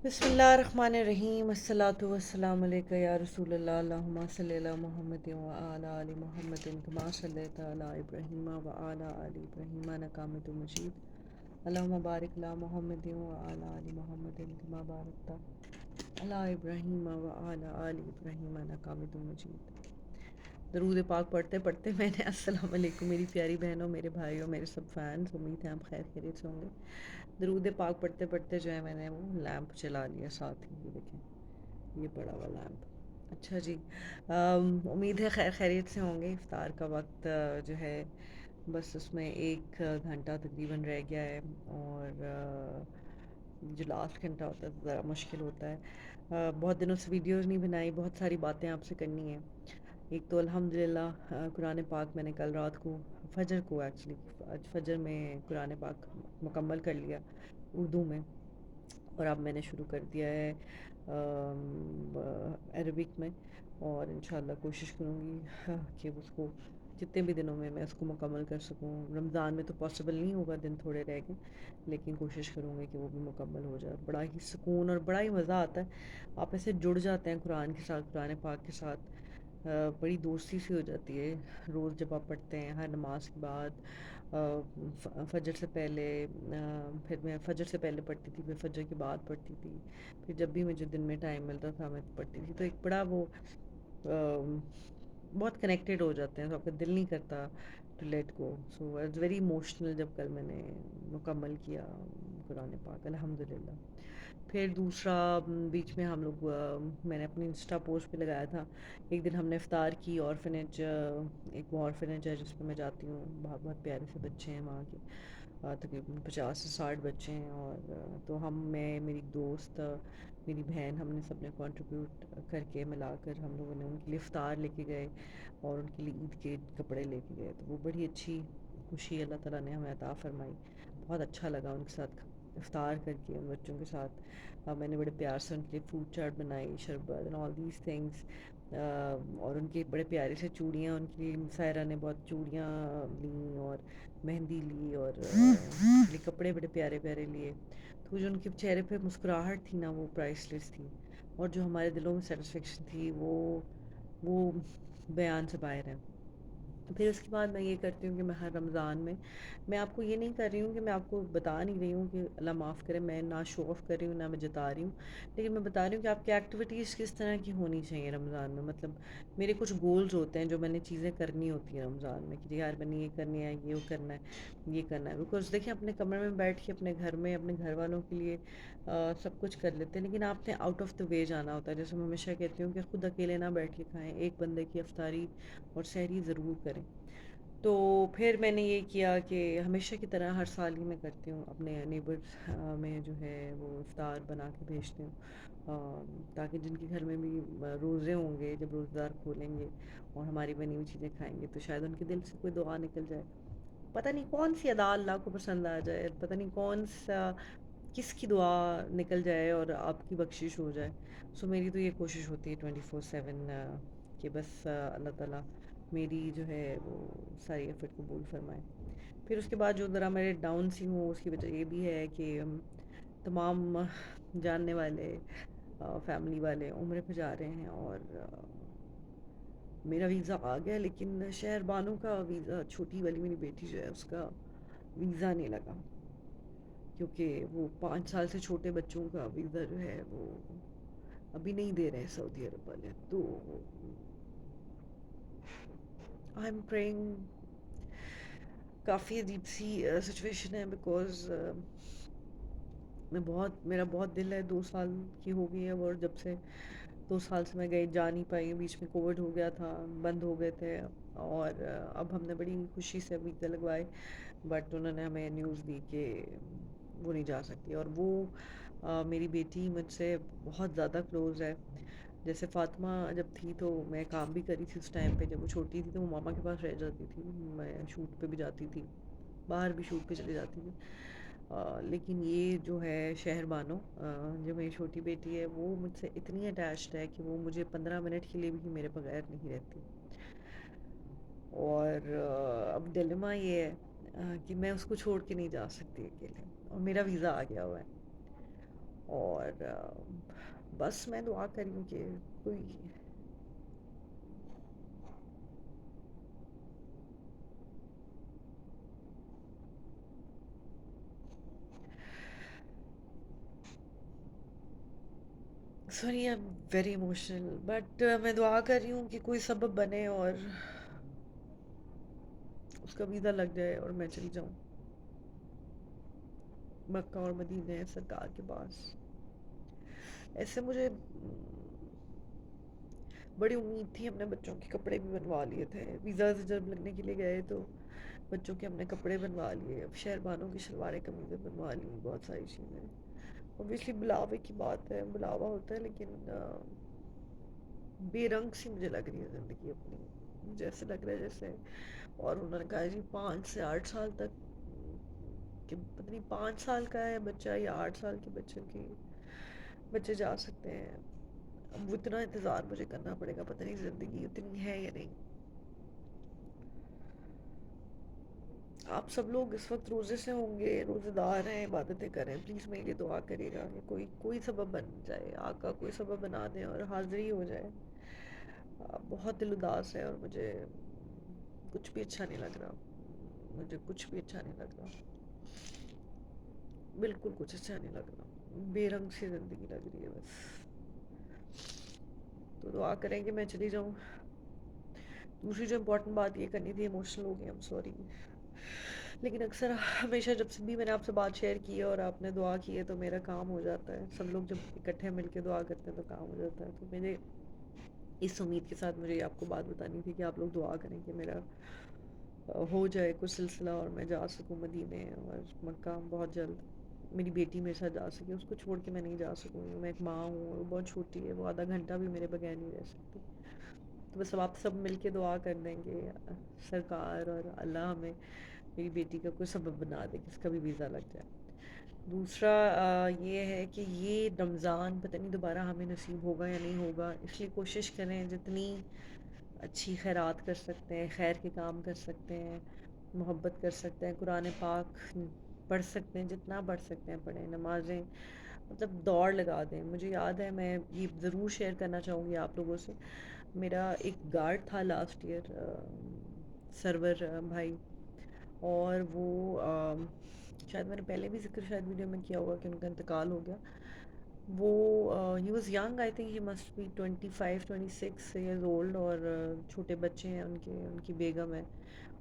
بسم اللہ الرحمن الرحیم، الصلاۃ والسلام علیکہ یا رسول اللہ، اللہم صلی علی محمد وعلی آل محمد کما صلیت علی ابراہیم وعلی آل ابراہیم انک حمید مجید، اللہم بارک علی محمد وعلی آل محمد کما بارکت علی ابراہیم وعلی آل ابراہیم انک حمید مجید۔ درود پاک پڑھتے پڑھتے میں نے السلام علیکم میری پیاری بہنوں، میرے بھائیوں، میرے سب فینس، امید ہے آپ خیر خیریت سے ہوں گے۔ درود پاک پڑھتے پڑھتے جو ہے میں نے وہ لیمپ چلا لیا ساتھ ہی، یہ دیکھیں یہ پڑا ہوا لیمپ۔ اچھا جی، امید ہے خیر خیریت سے ہوں گے۔ افطار کا وقت جو ہے بس اس میں 1 گھنٹہ تقریباً رہ گیا ہے، اور جو لاسٹ گھنٹہ ہوتا ہے ذرا مشکل ہوتا ہے۔ بہت دنوں سے ویڈیوز نہیں بنائی، بہت ساری باتیں آپ سے کرنی ہیں۔ ایک تو الحمدللہ قرآن پاک میں نے کل رات کو فجر کو ایکچولی آج فجر میں قرآن پاک مکمل کر لیا اردو میں، اور اب میں نے شروع کر دیا ہے عربک میں، اور انشاءاللہ کوشش کروں گی کہ اس کو جتنے بھی دنوں میں اس کو مکمل کر سکوں۔ رمضان میں تو پاسبل نہیں ہوگا، دن تھوڑے رہ گئے، لیکن کوشش کروں گی کہ وہ بھی مکمل ہو جائے۔ بڑا ہی سکون اور بڑا ہی مزہ آتا ہے، آپ ایسے جڑ جاتے ہیں قرآن کے ساتھ، قرآن پاک کے ساتھ، بڑی دوستی سی ہو جاتی ہے۔ روز جب آپ پڑھتے ہیں ہر نماز کے بعد، فجر سے پہلے، پھر میں فجر سے پہلے پڑھتی تھی، پھر فجر کے بعد پڑھتی تھی، پھر جب بھی مجھے دن میں ٹائم ملتا تھا میں پڑھتی تھی، تو ایک بڑا وہ بہت کنیکٹڈ ہو جاتے ہیں، تو آپ کا دل نہیں کرتا to let go. So it's very emotional جب کل میں نے مکمل کیا قرآن پاک الحمدللہ۔ پھر دوسرا، بیچ میں ہم لوگ میں نے اپنی انسٹا پوسٹ پہ لگایا تھا، ایک دن ہم نے افطار کی آرفنیج، ایک وہ آرفنیج ہے جس پہ میں جاتی ہوں، بہت بہت پیارے سے بچے ہیں وہاں کے، تقریباً 50 سے 60 بچے ہیں، اور تو میں میری دوست، میری بہن، ہم نے سب نے کنٹریبیوٹ کر کے ملا کر ہم لوگوں نے ان کے لیے افطار لے کے گئے، اور ان کے لیے عید کے کپڑے لے کے گئے، تو وہ بڑی اچھی خوشی اللہ تعالیٰ نے ہمیں عطا فرمائی۔ بہت اچھا لگا ان کے ساتھ افطار کر کے، ان بچوں کے ساتھ میں نے بڑے پیار سے ان کے لیے فروٹ چاٹ بنائی، شربت اینڈ آل دیز تھنگس، اور ان کے بڑے پیارے سے چوڑیاں، ان کے لیے مسائرہ نے بہت چوڑیاں لیں اور مہندی لی، اور کپڑے بڑے پیارے پیارے لیے، تو جو ان کے چہرے پہ مسکراہٹ تھی نا وہ پرائس لیس تھی، اور جو ہمارے دلوں میں سیٹسفیکشن تھی وہ بیان سے باہر ہے۔ پھر اس کے بعد میں یہ کرتی ہوں کہ میں ہر رمضان میں آپ کو یہ نہیں کر رہی ہوں کہ میں آپ کو بتا نہیں رہی ہوں کہ اللہ معاف کرے، میں نہ شو آف کر رہی ہوں نہ میں جتا رہی ہوں، لیکن میں بتا رہی ہوں کہ آپ کی ایکٹیویٹیز کس طرح کی ہونی چاہیے رمضان میں۔ مطلب میرے کچھ گولز ہوتے ہیں جو میں نے چیزیں کرنی ہوتی ہیں رمضان میں، کہ یار میں نے یہ کرنی ہے، یہ کرنا ہے، یہ کرنا ہے، بیکاز دیکھیں اپنے کمرے میں بیٹھ کے اپنے گھر میں اپنے گھر والوں کے لیے سب کچھ کر لیتے ہیں، لیکن آپ نے آؤٹ آف دا وے جانا ہوتا ہے۔ جیسے میں ہمیشہ کہتی ہوں کہ خود اکیلے نہ بیٹھ کے کھائیں، ایک بندے کی افطاری اور سحری ضرور کریں۔ تو پھر میں نے یہ کیا کہ ہمیشہ کی طرح ہر سال ہی میں کرتی ہوں، اپنے نیبرز میں جو ہے وہ افطار بنا کے بھیجتی ہوں، تاکہ جن کے گھر میں بھی روزے ہوں گے، جب روزہ دار کھولیں گے اور ہماری بنی ہوئی چیزیں کھائیں گے، تو شاید ان کے دل سے کوئی دعا نکل جائے۔ پتہ نہیں کون سی ادا اللہ کو پسند آ جائے، پتہ نہیں کون سا کس کی دعا نکل جائے اور آپ کی بخشش ہو جائے۔ سو میری تو یہ کوشش ہوتی ہے 24/7 کہ بس اللہ تعالیٰ میری جو ہے وہ ساری ایفرٹ قبول فرمائے۔ پھر اس کے بعد جو ذرا میرے ڈاؤن سی ہوں اس کی وجہ یہ بھی ہے کہ تمام جاننے والے فیملی والے عمرے پہ جا رہے ہیں، اور میرا ویزا آ گیا، لیکن شہر بانو کا ویزا، چھوٹی والی میری بیٹی جو ہے اس کا ویزا نہیں لگا، کیونکہ وہ 5 سال سے چھوٹے بچوں کا ویزا جو ہے وہ ابھی نہیں دے رہے سعودی عرب والے۔ تو آئی ایم پریئنگ، کافی عجیب سی سچویشن ہے، بیکاز میرا بہت دل ہے، 2 سال کی ہو گئی ہے، اور جب سے 2 سال سے میں جا نہیں پائی، بیچ میں کووڈ ہو گیا تھا، بند ہو گئے تھے، اور اب ہم نے بڑی خوشی سے ویزا لگوائے، بٹ انہوں نے ہمیں نیوز دی کہ وہ نہیں جا سکتی، اور وہ میری بیٹی مجھ سے بہت زیادہ کلوز ہے۔ جیسے فاطمہ جب تھی تو میں کام بھی کری تھی اس ٹائم پہ، جب وہ چھوٹی تھی تو وہ ماما کے پاس رہ جاتی تھی، میں شوٹ پہ بھی جاتی تھی، باہر بھی شوٹ پہ چلی جاتی تھی، لیکن یہ جو ہے شہر بانو، جو میری چھوٹی بیٹی ہے، وہ مجھ سے اتنی اٹیچڈ ہے کہ وہ مجھے 15 منٹ کے لیے بھی میرے بغیر نہیں رہتی، اور اب ڈیلیما یہ ہے کہ میں اس کو چھوڑ کے نہیں جا سکتی اکیلے، اور میرا ویزا آ گیا ہوا ہے، اور بس میں دعا کر رہی ہوں کہ کوئی sorry I am very emotional but میں دعا کر رہی ہوں کہ کوئی سبب بنے اور اس کا ویزا لگ جائے اور میں چلی جاؤں مکہ اور مدینہ سرکار کے پاس. ایسے مجھے بڑی امید تھی. ہم نے بچوں کے کپڑے بھی بنوا لیے تھے. ویزا سے جب لگنے کے لیے گئے تو بچوں کے ہم نے کپڑے بنوا لیے. اب شہربانوں کی شلواریں قمیضیں بنوا لی. بہت ساری چیزیں. اوبیسلی بلاوے کی بات ہے, بلاوا ہوتا ہے, لیکن بے رنگ سی مجھے لگ رہی ہے زندگی اپنی. مجھے ایسے لگ رہا ہے جیسے, اور انہوں نے کہا جی 5 سے 8 سال تک, کہ پتہ نہیں 5 سال کا ہے بچہ یا 8 سال کے بچے جا سکتے ہیں. اب وہ اتنا انتظار مجھے کرنا پڑے گا, پتہ نہیں زندگی اتنی ہے یا نہیں. آپ سب لوگ اس وقت روزے سے ہوں گے, روزے دار ہیں, عبادتیں کریں, پلیز میرے لیے دعا کرے گا کہ کوئی سبب بن جائے, آقا کوئی سبب بنا دیں اور حاضری ہو جائے. بہت دل اداس ہے اور مجھے کچھ بھی اچھا نہیں لگ رہا. مجھے کچھ بھی اچھا نہیں لگ رہا, بالکل کچھ اچھا نہیں لگ رہا. بے رنگ سی زندگی لگ رہی ہے بس. تو دعا کریں کہ میں چلی جاؤں. دوسری جو امپورٹنٹ بات یہ کرنی تھی, ایموشنل ہو گئی, ایم سوری, لیکن اکثر ہمیشہ جب سے بھی میں نے آپ سے بات شیئر کی ہے اور آپ نے دعا کی ہے تو میرا کام ہو جاتا ہے. سب لوگ جب اکٹھے مل کے دعا کرتے ہیں تو کام ہو جاتا ہے. تو میرے اس امید کے ساتھ مجھے آپ کو بات بتانی تھی کہ آپ لوگ دعا کریں کہ میرا ہو جائے کچھ سلسلہ اور میں جا سکوں مدینے اور مکہ بہت جلد. میری بیٹی میرے ساتھ جا سکے, اس کو چھوڑ کے میں نہیں جا سکوں گی. میں ایک ماں ہوں, وہ بہت چھوٹی ہے, وہ آدھا گھنٹہ بھی میرے بغیر نہیں رہ سکتی. تو بس اب آپ سب مل کے دعا کر دیں گے, سرکار اور اللہ ہمیں میری بیٹی کا کوئی سبب بنا دے کہ اس کا بھی ویزا لگ جائے. دوسرا یہ ہے کہ یہ رمضان پتہ نہیں دوبارہ ہمیں نصیب ہوگا یا نہیں ہوگا, اس لیے کوشش کریں جتنی اچھی خیرات کر سکتے ہیں, خیر کے کام کر سکتے ہیں, محبت کر سکتے ہیں, قرآن پاک پڑھ سکتے ہیں, جتنا پڑھ سکتے ہیں پڑھیں, نمازیں مطلب دوڑ لگا دیں. مجھے یاد ہے, میں یہ ضرور شیئر کرنا چاہوں گی آپ لوگوں سے, میرا ایک گارڈ تھا لاسٹ ایئر, سرور بھائی, اور وہ شاید میں نے پہلے بھی ذکر شاید ویڈیو میں کیا ہوگا کہ ان کا انتقال ہو گیا. وہ ہی was young, I think he must be 25-26 years old, اور چھوٹے بچے ہیں ان کی بیگم ہے,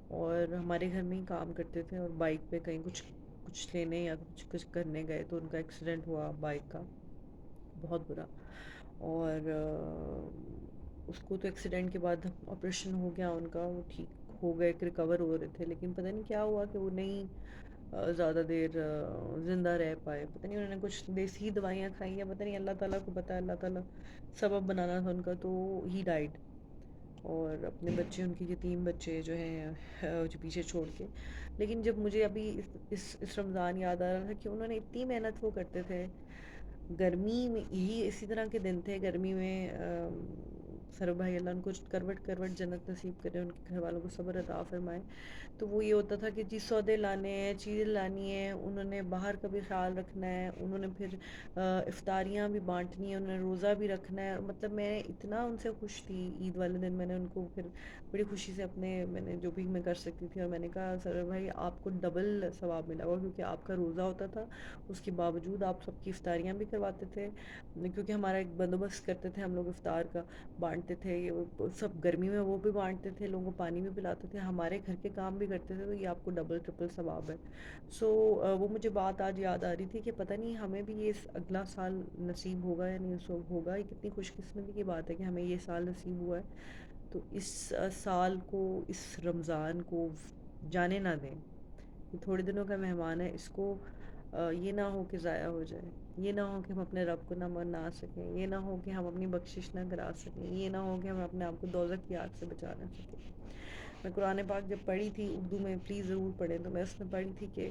اور ہمارے گھر میں ہی کام کرتے تھے. اور بائک پہ کہیں کچھ لینے یا کچھ کرنے گئے تو ان کا ایکسیڈنٹ ہوا بائک کا, بہت برا. اور اس کو تو ایکسیڈنٹ کے بعد آپریشن ہو گیا ان کا, وہ ٹھیک ہو گئے, ریکور ہو رہے تھے, لیکن پتہ نہیں کیا ہوا کہ وہ نہیں زیادہ دیر زندہ رہ پائے. پتہ نہیں انہوں نے کچھ دیسی دوائیاں کھائی ہیں, پتہ نہیں, اللہ تعالیٰ کو پتہ ہے, اللہ تعالیٰ سبب بنانا تھا ان کا, تو ہی ڈائیڈ. اور اپنے بچے, ان کے یتیم بچے جو ہیں جو پیچھے چھوڑ کے. لیکن جب مجھے ابھی اس رمضان یاد آ رہا تھا کہ انہوں نے اتنی محنت وہ کرتے تھے, گرمی میں یہی اسی طرح کے دن تھے گرمی میں, سرو بھائی اللہ ان کو کروٹ کروٹ جنت نصیب کرے, ان کے گھر والوں کو صبر عطا فرمائے. تو وہ یہ ہوتا تھا کہ جی سودے لانے ہیں, چیزیں لانی ہیں, انہوں نے باہر کا بھی خیال رکھنا ہے, انہوں نے پھر افطاریاں بھی بانٹنی ہیں, انہوں نے روزہ بھی رکھنا ہے. مطلب میں اتنا ان سے خوش تھی. عید والے دن میں نے ان کو پھر بڑی خوشی سے میں نے جو بھی میں کر سکتی تھی, اور میں نے کہا سر بھائی آپ کو ڈبل ثواب ملا ہوا, کیونکہ آپ کا روزہ ہوتا تھا, اس کے باوجود آپ سب کی افطاریاں بھی کرواتے تھے, کیونکہ ہمارا ایک بندوبست کرتے تھے ہم لوگ, افطار کا بانٹتے تھے. یہ سب گرمی میں وہ بھی بانٹتے تھے, لوگوں کو پانی بھی پلاتے تھے, ہمارے گھر کے کام بھی کرتے تھے, تو یہ آپ کو ڈبل ٹرپل ثواب ہے. سو وہ مجھے بات آج یاد آ رہی تھی کہ پتہ نہیں ہمیں بھی یہ اگلا سال نصیب ہوگا یا نہیں ہوگا. یہ کتنی خوش قسمتی کی بات ہے کہ ہمیں یہ سال نصیب ہوا ہے. تو اس سال کو, اس رمضان کو جانے نہ دیں. یہ تھوڑے دنوں کا مہمان ہے, اس کو یہ نہ ہو کہ ضائع ہو جائے, یہ نہ ہو کہ ہم اپنے رب کو نہ منا سکیں, یہ نہ ہو کہ ہم اپنی بخشش نہ کرا سکیں, یہ نہ ہو کہ ہم اپنے آپ کو دوزخ کی آگ سے بچا نہ سکیں. میں قرآن پاک جب پڑھی تھی اردو میں, پلیز ضرور پڑھیں, تو میں اس میں پڑھی تھی کہ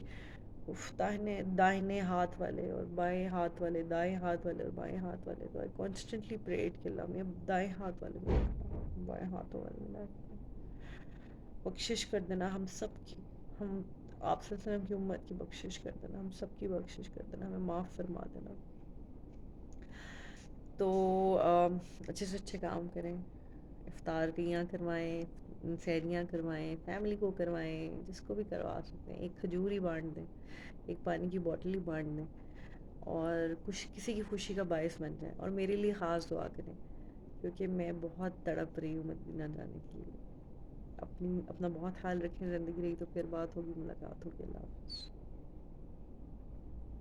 داہنے ہاتھ والے اور بائیں ہاتھ والے, دائیں ہاتھ والے اور بائیں ہاتھ والے. تو آئی کانسٹنٹلی پریڈ کہ اللہ میں دائیں ہاتھ والے میں, بائیں ہاتھوں والے میں بخشش کر دینا ہم سب کی, ہم آپ صلی اللہ علیہ وسلم کی امت کی بخشش کر دینا, ہم سب کی بخشش کر دینا, ہمیں معاف فرما دینا. تو اچھے سے اچھے کام کریں، افطاریاں کروائیں، سحریاں کروائیں، فیملی کو کروائیں، جس کو بھی کروا سکتے ہیں، ایک کھجور ہی بانٹ دیں، ایک پانی کی بوٹل ہی بانٹ دیں، اور کسی کی خوشی کا باعث بن جائیں، اور میرے لیے خاص دعا کریں، کیونکہ میں بہت تڑپ رہی ہوں مدینہ جانے کے لیے۔ اپنا بہت خیال رکھیں، زندگی رہی تو پھر بات ہوگی، ملاقات ہوگی، اللہ حافظ۔